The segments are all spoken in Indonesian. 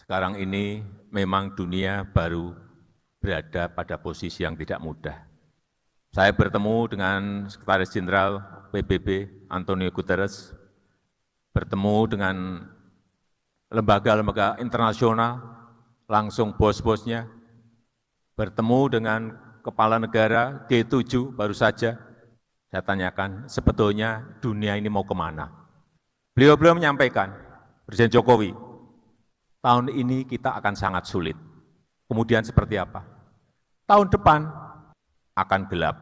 Sekarang ini memang dunia baru berada pada posisi yang tidak mudah. Saya bertemu dengan Sekretaris Jenderal PBB Antonio Guterres, bertemu dengan lembaga-lembaga internasional, langsung bos-bosnya, bertemu dengan kepala negara G7 baru saja, saya tanyakan sebetulnya dunia ini mau kemana. Beliau menyampaikan, Presiden Jokowi, tahun ini kita akan sangat sulit. Kemudian seperti apa? Tahun depan akan gelap.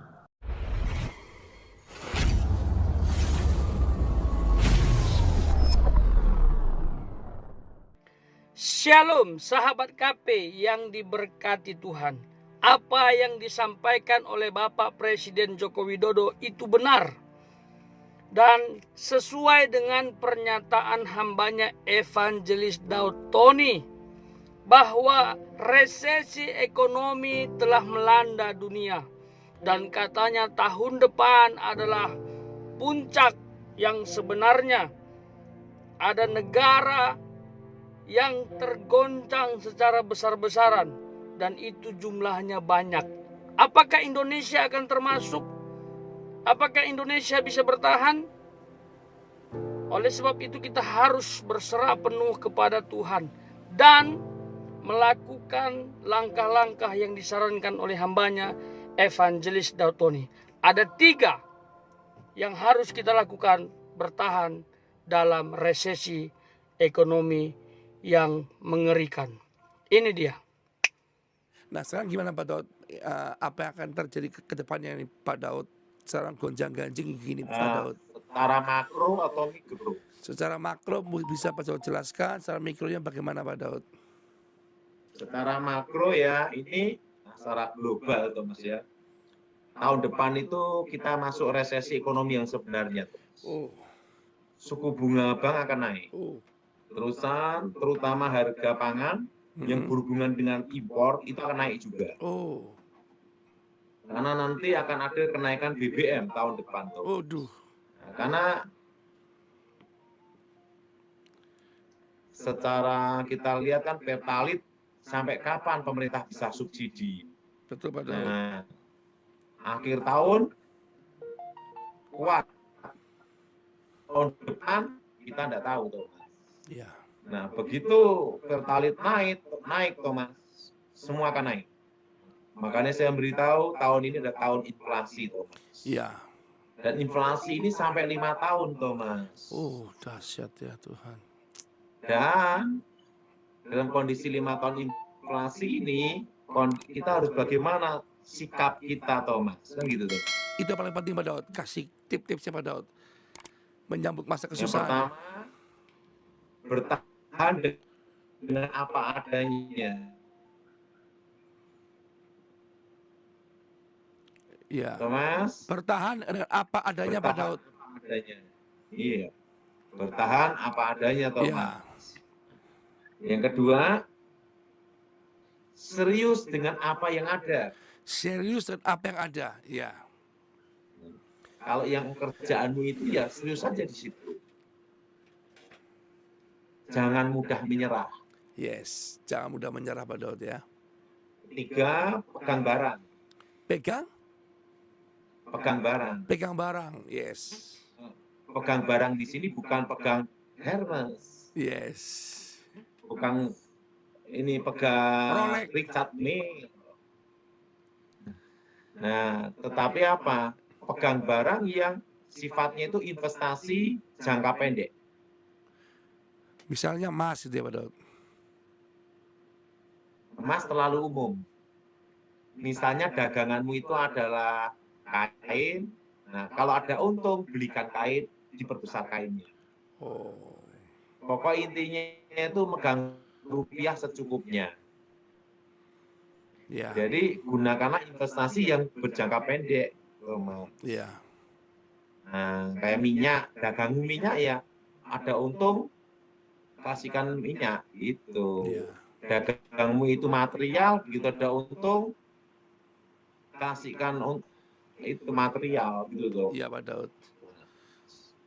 Shalom sahabat KP yang diberkati Tuhan. Apa yang disampaikan oleh Bapak Presiden Joko Widodo itu benar. Dan sesuai dengan pernyataan hambanya Evangelis Daud Tony, bahwa resesi ekonomi telah melanda dunia. Dan katanya tahun depan adalah puncak yang sebenarnya. Ada negara yang tergoncang secara besar-besaran, dan itu jumlahnya banyak. Apakah Indonesia akan termasuk? Apakah Indonesia bisa bertahan? Oleh sebab itu kita harus berserah penuh kepada Tuhan dan melakukan langkah-langkah yang disarankan oleh hambanya Evangelis Daud Tony. Ada 3 yang harus kita lakukan bertahan dalam resesi ekonomi yang mengerikan. Ini dia. Nah sekarang gimana Pak Daud? Apa yang akan terjadi ke depannya ini Pak Daud? Sekarang gonjang-ganjing gini Pak Daud. Secara makro atau mikro? Secara makro bisa Pak Daud jelaskan, secara mikronya bagaimana Pak Daud? Secara makro ya, ini secara global Thomas ya. Tahun depan itu kita masuk resesi ekonomi yang sebenarnya. Suku bunga bank akan naik. Terusan, terutama harga pangan yang berhubungan dengan impor itu akan naik juga. Karena nanti akan ada kenaikan BBM tahun depan tuh. Nah, karena secara kita lihat kan pertalit sampai kapan pemerintah bisa subsidi. Betul Pak Daud. Nah, akhir tahun kuat. Tahun depan kita tidak tahu tuh. Iya. Nah, begitu pertalit naik Thomas, semua akan naik. Makanya saya beritahu tahun ini ada tahun inflasi Thomas. Iya. Dan inflasi ini sampai 5 tahun Thomas. Dahsyat ya Tuhan. Dan dalam kondisi 5 tahun inflasi ini, kita harus bagaimana sikap kita Thomas, kan gitu tuh. Itu yang paling penting Pak Daud. Kasih tip-tipsnya Pak Daud. Menyambut masa Yang kesusahan. pertama, bertahan dengan apa adanya. Iya. Thomas, bertahan dengan apa adanya Pak Daud. Adanya. Iya. Bertahan apa adanya Thomas. Yang kedua, serius dengan apa yang ada. Serius dengan apa yang ada. Iya. Kalau yang kerjaanmu itu ya serius saja di situ. Jangan mudah menyerah. Yes, jangan mudah menyerah Pak Daud ya. 3, pegang barang. Pegang barang, yes. Pegang barang di sini bukan pegang Hermes. Yes. Bukan ini pegang Rolex. Richard Mille. Nah, tetapi apa? Pegang barang yang sifatnya itu investasi jangka pendek. Misalnya emas gitu ya Pak Daud. Emas terlalu umum. Misalnya daganganmu itu adalah kain. Nah, kalau ada untung, belikan kain, diperbesar kainnya. Pokok intinya itu megang rupiah secukupnya. Ya. Jadi gunakanlah investasi yang berjangka pendek. Iya. Nah, kayak minyak, dagang minyak ya, ada untung, kasihkan minyak gitu. Iya. Dagangmu itu material, begitu ada untung, kasihkan itu material gitu loh. Iya Pak Daud.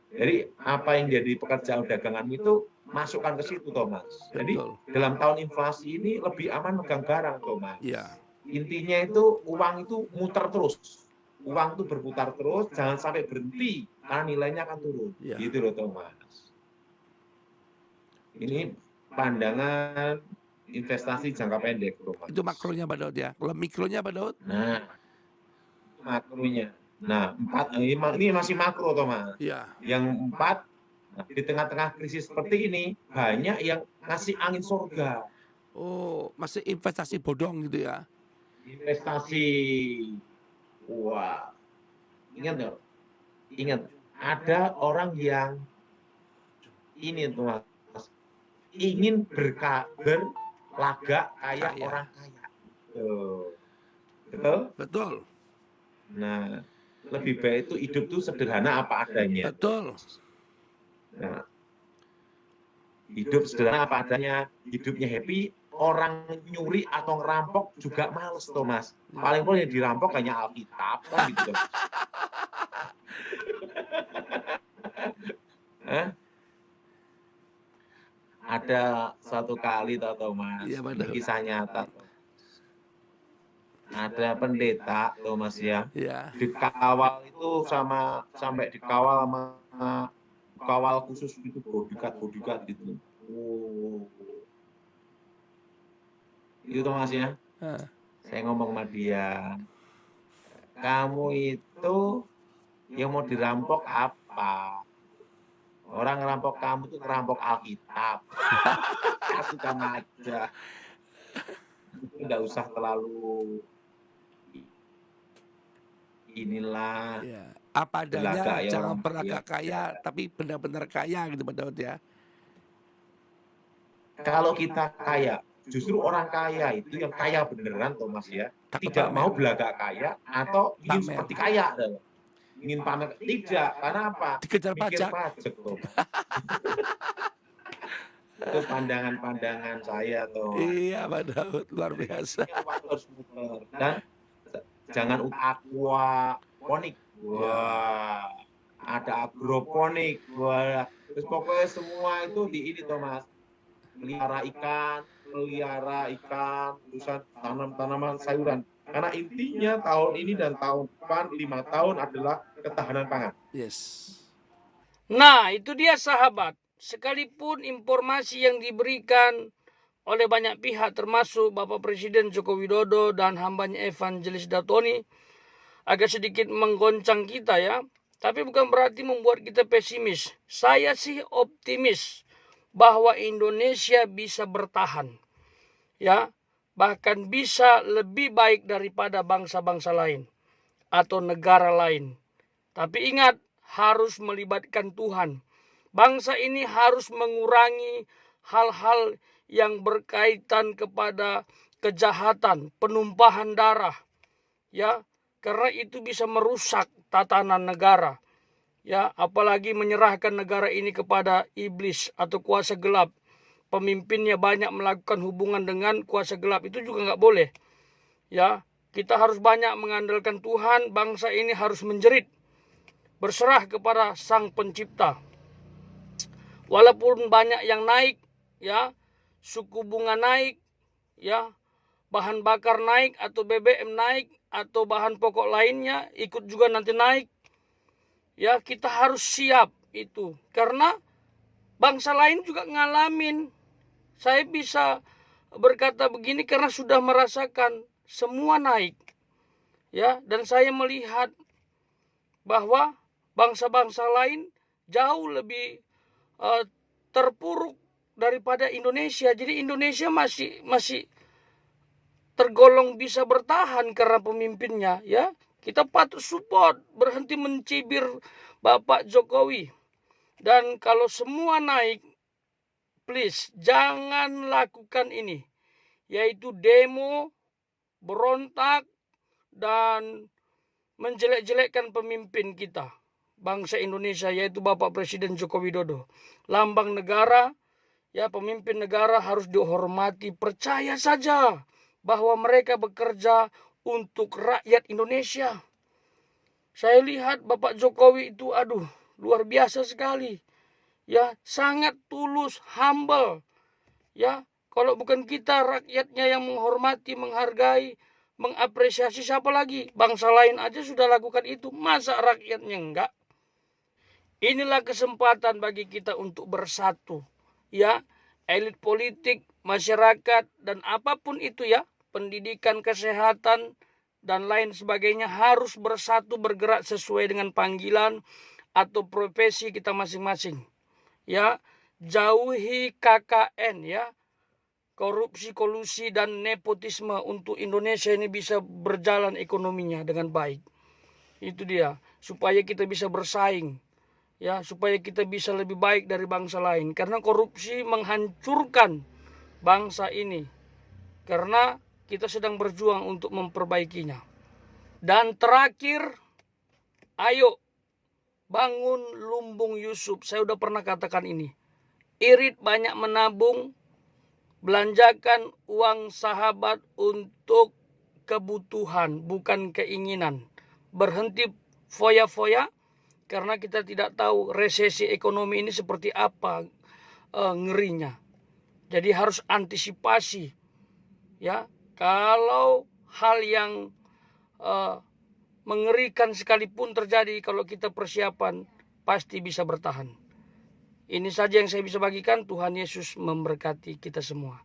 Jadi apa yang jadi pekerjaan daganganmu itu masukkan ke situ, Thomas. Jadi Betul. dalam tahun inflasi ini lebih aman megang barang, Thomas. Iya. Intinya itu uang itu muter terus. Uang itu berputar terus, jangan sampai berhenti karena nilainya akan turun. Iya. Gitu loh, Thomas. Ini pandangan investasi jangka pendek, Thomas. Itu makronya Pak Daud ya. Kalau mikronya Pak Daud? Nah, makronya. Nah, 4 ini masih makro, Thomas. Iya. Yang 4, nah, di tengah-tengah krisis seperti ini banyak yang ngasih angin surga. Oh, masih investasi bodong gitu ya. Investasi. Wah. Ingat, ada orang yang ini, Thomas, ingin berlagak kayak Kaya. orang kaya. Betul? Betul. Nah, lebih baik itu hidup tuh sederhana apa adanya. Betul. Nah, hidup sederhana apa adanya, hidupnya happy, orang nyuri atau ngerampok juga males, Thomas. Paling paling yang dirampok hanya Alkitab kan gitu. Ada satu kali, Thomas, Iya, Pak ini Daud. kisah nyata. Ada pendeta, Thomas ya, Iya. dikawal itu sampai dikawal sama kawal khusus gitu, bodyguard gitu. Oh. Itu Thomas ya. Saya ngomong sama dia, kamu itu yang mau dirampok apa? Orang ngerampok kamu tuh ngerampok Alkitab. Kasihkan aja. Nggak usah terlalu inilah. Ya. Apa adanya, Belagak ya jangan orang berlagak kaya. kaya, tapi benar-benar kaya gitu Pak Daud ya. Kalau kita kaya, justru orang kaya itu yang kaya beneran, Thomas ya, Takut tidak pamer. mau belagak kaya atau ingin Pamer. seperti kaya. Ingin pamer, tidak. Karena apa? Dikejar Mikir pajak. Thomas. Itu pandangan-pandangan saya, Thomas. Iya Pak Daud, luar biasa. Harus muter. Dan jangan aquaponik. Wah, ada agroponik. Wah, terus pokoknya semua itu di ini, Thomas. Pelihara ikan, terusan tanam tanaman sayuran. Karena intinya tahun ini dan tahun depan 5 tahun adalah ketahanan pangan. Yes. Nah, itu dia sahabat. Sekalipun informasi yang diberikan oleh banyak pihak termasuk Bapak Presiden Joko Widodo dan hambanya Evangelis Datoni agak sedikit menggoncang kita ya. Tapi bukan berarti membuat kita pesimis. Saya sih optimis bahwa Indonesia bisa bertahan. Ya, bahkan bisa lebih baik daripada bangsa-bangsa lain atau negara lain. Tapi ingat, harus melibatkan Tuhan. Bangsa ini harus mengurangi hal-hal yang berkaitan kepada kejahatan, penumpahan darah. Ya, karena itu bisa merusak tatanan negara. Ya, apalagi menyerahkan negara ini kepada iblis atau kuasa gelap. Pemimpinnya banyak melakukan hubungan dengan kuasa gelap, itu juga nggak boleh. Ya, kita harus banyak mengandalkan Tuhan. Bangsa ini harus menjerit, berserah kepada Sang Pencipta. Walaupun banyak yang naik, ya, suku bunga naik, ya, bahan bakar naik atau BBM naik atau bahan pokok lainnya ikut juga nanti naik. Ya, kita harus siap itu. Karena bangsa lain juga ngalamin. Saya bisa berkata begini karena sudah merasakan semua naik. Ya, dan saya melihat bahwa bangsa-bangsa lain jauh lebih terpuruk daripada Indonesia. Jadi Indonesia masih tergolong bisa bertahan karena pemimpinnya, ya. Kita patut support, berhenti mencibir Bapak Jokowi. Dan kalau semua naik, please jangan lakukan ini, yaitu demo, berontak, dan menjelek-jelekkan pemimpin kita, bangsa Indonesia, yaitu Bapak Presiden Joko Widodo. Lambang negara, ya, pemimpin negara harus dihormati. Percaya saja bahwa mereka bekerja untuk rakyat Indonesia. Saya lihat Bapak Jokowi itu, luar biasa sekali. Ya, sangat tulus, humble. Ya, kalau bukan kita rakyatnya yang menghormati, menghargai, mengapresiasi, siapa lagi? Bangsa lain aja sudah lakukan itu, masa rakyatnya enggak? Inilah kesempatan bagi kita untuk bersatu. Ya, elit politik, masyarakat, dan apapun itu ya, pendidikan, kesehatan, dan lain sebagainya harus bersatu bergerak sesuai dengan panggilan atau profesi kita masing-masing. Ya, jauhi KKN ya, korupsi, kolusi, dan nepotisme untuk Indonesia ini bisa berjalan ekonominya dengan baik. Itu dia, supaya kita bisa bersaing. Ya, supaya kita bisa lebih baik dari bangsa lain. Karena korupsi menghancurkan bangsa ini. Karena kita sedang berjuang untuk memperbaikinya. Dan terakhir, ayo bangun lumbung Yusuf. Saya udah pernah katakan ini. Irit banyak menabung, belanjakan uang sahabat untuk kebutuhan, bukan keinginan. Berhenti foya-foya, karena kita tidak tahu resesi ekonomi ini seperti apa ngerinya. Jadi harus antisipasi. Ya, kalau hal yang mengerikan sekalipun terjadi, kalau kita persiapan pasti bisa bertahan. Ini saja yang saya bisa bagikan. Tuhan Yesus memberkati kita semua.